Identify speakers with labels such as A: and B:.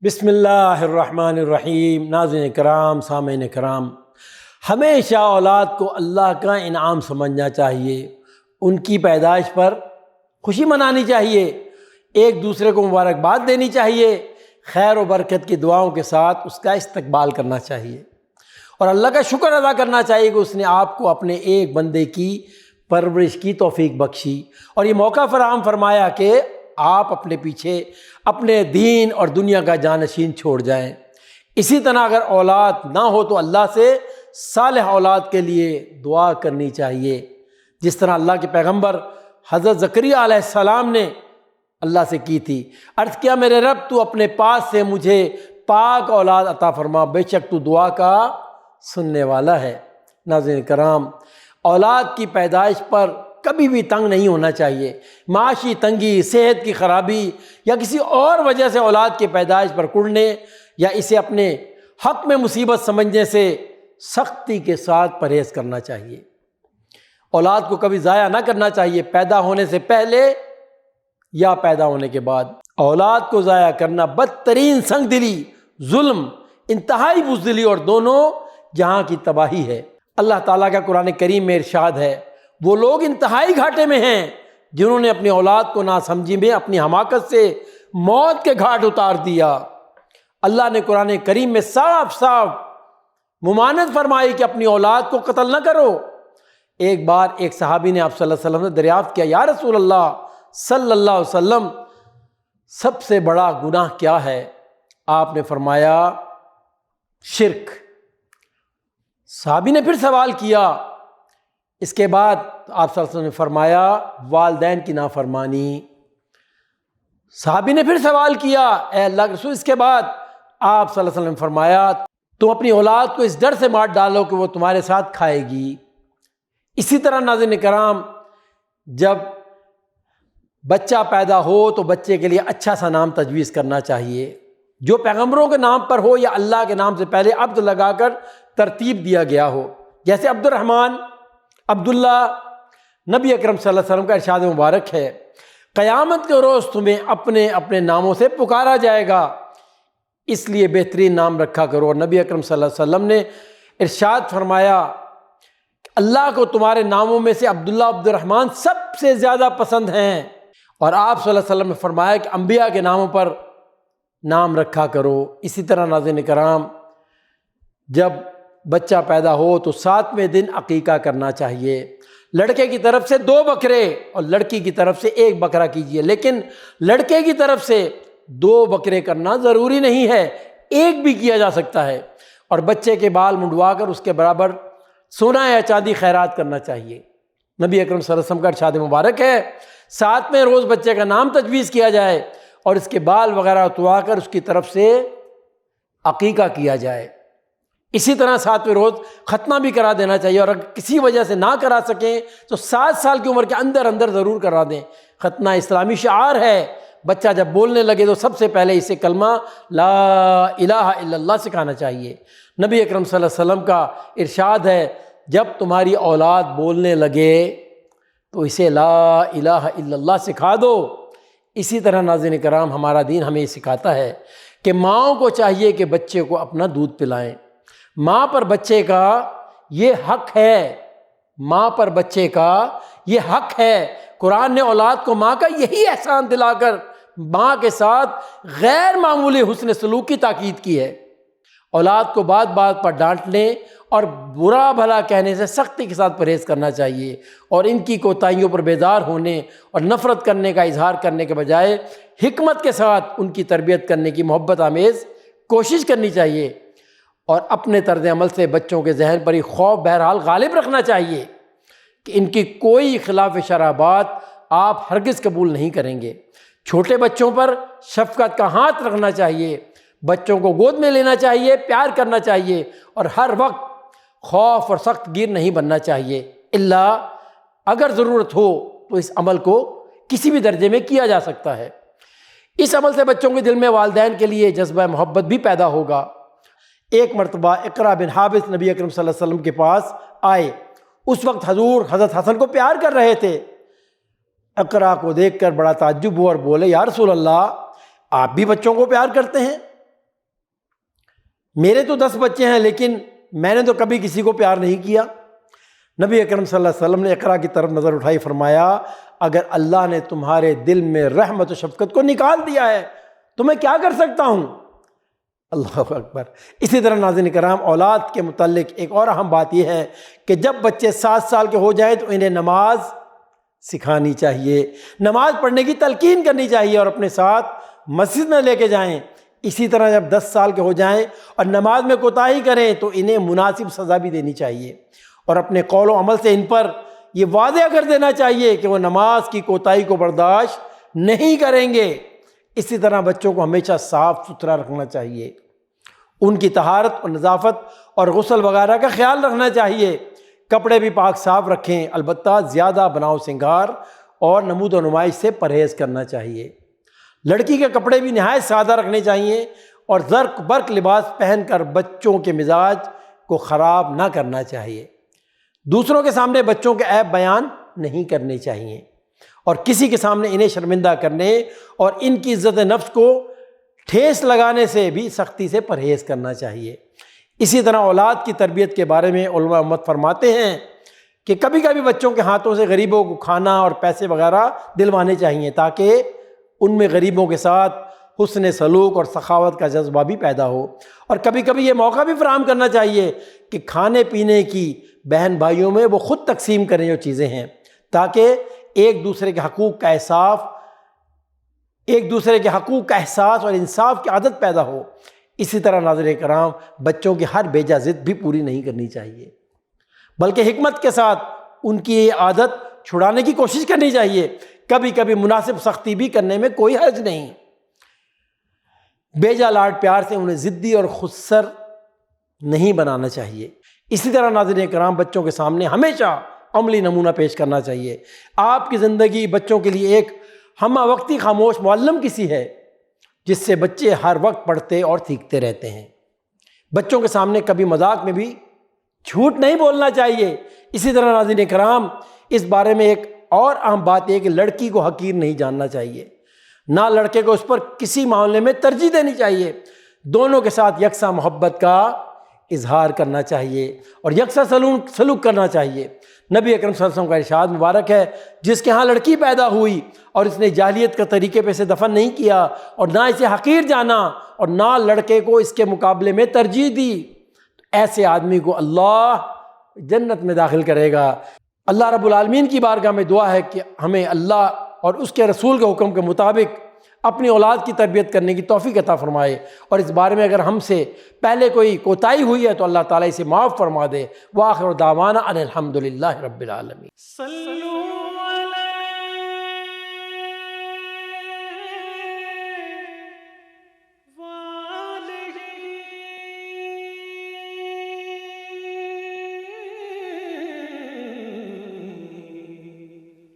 A: بسم اللہ الرحمن الرحیم۔ ناظرین کرام، سامعین کرام، ہمیشہ اولاد کو اللہ کا انعام سمجھنا چاہیے، ان کی پیدائش پر خوشی منانی چاہیے، ایک دوسرے کو مبارکباد دینی چاہیے، خیر و برکت کی دعاؤں کے ساتھ اس کا استقبال کرنا چاہیے اور اللہ کا شکر ادا کرنا چاہیے کہ اس نے آپ کو اپنے ایک بندے کی پرورش کی توفیق بخشی اور یہ موقع فراہم فرمایا کہ آپ اپنے پیچھے اپنے دین اور دنیا کا جانشین چھوڑ جائیں۔ اسی طرح اگر اولاد نہ ہو تو اللہ سے صالح اولاد کے لیے دعا کرنی چاہیے، جس طرح اللہ کے پیغمبر حضرت زکریا علیہ السلام نے اللہ سے کی تھی۔ عرض کیا میرے رب تو اپنے پاس سے مجھے پاک اولاد عطا فرما، بے شک تو دعا کا سننے والا ہے۔ ناظرین کرام، اولاد کی پیدائش پر کبھی بھی تنگ نہیں ہونا چاہیے۔ معاشی تنگی، صحت کی خرابی یا کسی اور وجہ سے اولاد کی پیدائش پر کڑنے یا اسے اپنے حق میں مصیبت سمجھنے سے سختی کے ساتھ پرہیز کرنا چاہیے۔ اولاد کو کبھی ضائع نہ کرنا چاہیے، پیدا ہونے سے پہلے یا پیدا ہونے کے بعد۔ اولاد کو ضائع کرنا بدترین سنگ دلی، ظلم، انتہائی بزدلی اور دونوں جہاں کی تباہی ہے۔ اللہ تعالیٰ کا قرآن کریم میں ارشاد ہے، وہ لوگ انتہائی گھاٹے میں ہیں جنہوں نے اپنی اولاد کو ناسمجھی میں اپنی حماقت سے موت کے گھاٹ اتار دیا۔ اللہ نے قرآن کریم میں صاف صاف ممانعت فرمائی کہ اپنی اولاد کو قتل نہ کرو۔ ایک بار ایک صحابی نے آپ صلی اللہ علیہ وسلم نے دریافت کیا، یا رسول اللہ صلی اللہ علیہ وسلم، سب سے بڑا گناہ کیا ہے؟ آپ نے فرمایا شرک۔ صحابی نے پھر سوال کیا، اس کے بعد آپ صلی اللہ علیہ وسلم نے فرمایا والدین کی نافرمانی۔ صحابی نے پھر سوال کیا، اے اللہ کے رسول، اس کے بعد آپ صلی اللہ علیہ وسلم نے فرمایا تم اپنی اولاد کو اس ڈر سے مار ڈالو کہ وہ تمہارے ساتھ کھائے گی۔ اسی طرح ناظرین کرام، جب بچہ پیدا ہو تو بچے کے لیے اچھا سا نام تجویز کرنا چاہیے، جو پیغمبروں کے نام پر ہو یا اللہ کے نام سے پہلے عبد لگا کر ترتیب دیا گیا ہو، جیسے عبد الرحمن، عبداللہ۔ نبی اکرم صلی اللہ علیہ وسلم کا ارشاد مبارک ہے، قیامت کے روز تمہیں اپنے اپنے ناموں سے پکارا جائے گا، اس لیے بہترین نام رکھا کرو۔ اور نبی اکرم صلی اللہ علیہ وسلم نے ارشاد فرمایا، اللہ کو تمہارے ناموں میں سے عبداللہ، عبد الرحمن سب سے زیادہ پسند ہیں۔ اور آپ صلی اللہ علیہ وسلم نے فرمایا کہ انبیاء کے ناموں پر نام رکھا کرو۔ اسی طرح ناظرین کرام، جب بچہ پیدا ہو تو 7ویں دن عقیقہ کرنا چاہیے۔ لڑکے کی طرف سے 2 بکرے اور لڑکی کی طرف سے 1 بکرا کیجیے، لیکن لڑکے کی طرف سے 2 بکرے کرنا ضروری نہیں ہے، 1 بھی کیا جا سکتا ہے۔ اور بچے کے بال منڈوا کر اس کے برابر سونا یا چاندی خیرات کرنا چاہیے۔ نبی اکرم صلی اللہ علیہ وسلم کا ارشاد مبارک ہے، 7ویں روز بچے کا نام تجویز کیا جائے اور اس کے بال وغیرہ اتروا کر اس کی طرف سے عقیقہ کیا جائے۔ اسی طرح 7ویں روز ختنہ بھی کرا دینا چاہیے، اور اگر کسی وجہ سے نہ کرا سکیں تو 7 سال کی عمر کے اندر اندر ضرور کرا دیں۔ ختنہ اسلامی شعار ہے، بچہ جب بولنے لگے تو سب سے پہلے اسے کلمہ لا الہ الا اللہ سکھانا چاہیے۔ نبی اکرم صلی اللہ علیہ وسلم کا ارشاد ہے، جب تمہاری اولاد بولنے لگے تو اسے لا الہ الا اللہ سکھا دو۔ اسی طرح ناظرین کرام، ہمارا دین ہمیں یہ سکھاتا ہے کہ ماؤں کو چاہیے کہ بچے کو اپنا دودھ پلائیں۔ ماں پر بچے کا یہ حق ہے، ماں پر بچے کا یہ حق ہے۔ قرآن نے اولاد کو ماں کا یہی احسان دلا کر ماں کے ساتھ غیر معمولی حسن سلوک کی تاکید کی ہے۔ اولاد کو بات بات پر ڈانٹنے اور برا بھلا کہنے سے سختی کے ساتھ پرہیز کرنا چاہیے، اور ان کی کوتاہیوں پر بیدار ہونے اور نفرت کرنے کا اظہار کرنے کے بجائے حکمت کے ساتھ ان کی تربیت کرنے کی محبت آمیز کوشش کرنی چاہیے، اور اپنے طرز عمل سے بچوں کے ذہن پر یہ خوف بہرحال غالب رکھنا چاہیے کہ ان کی کوئی خلاف شرع بات آپ ہرگز قبول نہیں کریں گے۔ چھوٹے بچوں پر شفقت کا ہاتھ رکھنا چاہیے، بچوں کو گود میں لینا چاہیے، پیار کرنا چاہیے، اور ہر وقت خوف اور سخت گیر نہیں بننا چاہیے، الا اگر ضرورت ہو تو اس عمل کو کسی بھی درجے میں کیا جا سکتا ہے۔ اس عمل سے بچوں کے دل میں والدین کے لیے جذبہ محبت بھی پیدا ہوگا۔ ایک مرتبہ اقرا بن حابس نبی اکرم صلی اللہ علیہ وسلم کے پاس آئے، اس وقت حضور حضرت حسن کو پیار کر رہے تھے۔ اقرا کو دیکھ کر بڑا تعجب ہوا اور بولے، یا رسول اللہ، آپ بھی بچوں کو پیار کرتے ہیں؟ میرے تو 10 بچے ہیں لیکن میں نے تو کبھی کسی کو پیار نہیں کیا۔ نبی اکرم صلی اللہ علیہ وسلم نے اقرا کی طرف نظر اٹھائی، فرمایا اگر اللہ نے تمہارے دل میں رحمت و شفقت کو نکال دیا ہے تو میں کیا کر سکتا ہوں؟ اللہ اکبر۔ اسی طرح ناظرین کرام، اولاد کے متعلق ایک اور اہم بات یہ ہے کہ جب بچے 7 سال کے ہو جائیں تو انہیں نماز سکھانی چاہیے، نماز پڑھنے کی تلقین کرنی چاہیے اور اپنے ساتھ مسجد میں لے کے جائیں۔ اسی طرح جب 10 سال کے ہو جائیں اور نماز میں کوتاہی کریں تو انہیں مناسب سزا بھی دینی چاہیے اور اپنے قول و عمل سے ان پر یہ واضح کر دینا چاہیے کہ وہ نماز کی کوتاہی کو برداشت نہیں کریں گے۔ اسی طرح بچوں کو ہمیشہ صاف ستھرا رکھنا چاہیے، ان کی طہارت اور نظافت اور غسل وغیرہ کا خیال رکھنا چاہیے، کپڑے بھی پاک صاف رکھیں، البتہ زیادہ بناؤ سنگار اور نمود و نمائش سے پرہیز کرنا چاہیے۔ لڑکی کے کپڑے بھی نہایت سادہ رکھنے چاہیے اور زرق برق لباس پہن کر بچوں کے مزاج کو خراب نہ کرنا چاہیے۔ دوسروں کے سامنے بچوں کے عیب بیان نہیں کرنے چاہیے اور کسی کے سامنے انہیں شرمندہ کرنے اور ان کی عزت نفس کو ٹھیس لگانے سے بھی سختی سے پرہیز کرنا چاہیے۔ اسی طرح اولاد کی تربیت کے بارے میں علماء امت فرماتے ہیں کہ کبھی کبھی بچوں کے ہاتھوں سے غریبوں کو کھانا اور پیسے وغیرہ دلوانے چاہیے تاکہ ان میں غریبوں کے ساتھ حسن سلوک اور سخاوت کا جذبہ بھی پیدا ہو، اور کبھی کبھی یہ موقع بھی فراہم کرنا چاہیے کہ کھانے پینے کی بہن بھائیوں میں وہ خود تقسیم کریں جو چیزیں ہیں، تاکہ ایک دوسرے کے حقوق کا احساس اور انصاف کی عادت پیدا ہو۔ اسی طرح ناظرین کرام، بچوں کی ہر بیجا ضد بھی پوری نہیں کرنی چاہیے، بلکہ حکمت کے ساتھ ان کی یہ عادت چھڑانے کی کوشش کرنی چاہیے۔ کبھی کبھی مناسب سختی بھی کرنے میں کوئی حرج نہیں، بیجا لاڈ پیار سے انہیں ضدی اور خودسر نہیں بنانا چاہیے۔ اسی طرح ناظرین کرام، بچوں کے سامنے ہمیشہ عملی نمونہ پیش کرنا چاہیے۔ آپ کی زندگی بچوں کے لیے ایک ہمہ وقتی خاموش معلم کی سی ہے جس سے بچے ہر وقت پڑھتے اور سیکھتے رہتے ہیں۔ بچوں کے سامنے کبھی مذاق میں بھی جھوٹ نہیں بولنا چاہیے۔ اسی طرح ناظرین کرام، اس بارے میں ایک اور اہم بات یہ کہ لڑکی کو حقیر نہیں جاننا چاہیے، نہ لڑکے کو اس پر کسی معاملے میں ترجیح دینی چاہیے۔ دونوں کے ساتھ یکساں محبت کا اظہار کرنا چاہیے اور یکساں سلوک کرنا چاہیے۔ نبی اکرم صلی اللہ علیہ وسلم کا ارشاد مبارک ہے، جس کے ہاں لڑکی پیدا ہوئی اور اس نے جاہلیت کا طریقے پہ اسے دفن نہیں کیا اور نہ اسے حقیر جانا اور نہ لڑکے کو اس کے مقابلے میں ترجیح دی، ایسے آدمی کو اللہ جنت میں داخل کرے گا۔ اللہ رب العالمین کی بارگاہ میں دعا ہے کہ ہمیں اللہ اور اس کے رسول کے حکم کے مطابق اپنی اولاد کی تربیت کرنے کی توفیق عطا فرمائے، اور اس بارے میں اگر ہم سے پہلے کوئی کوتاہی ہوئی ہے تو اللہ تعالیٰ اسے معاف فرما دے۔ وآخر دعوانا ان الحمد للہ رب العالمین۔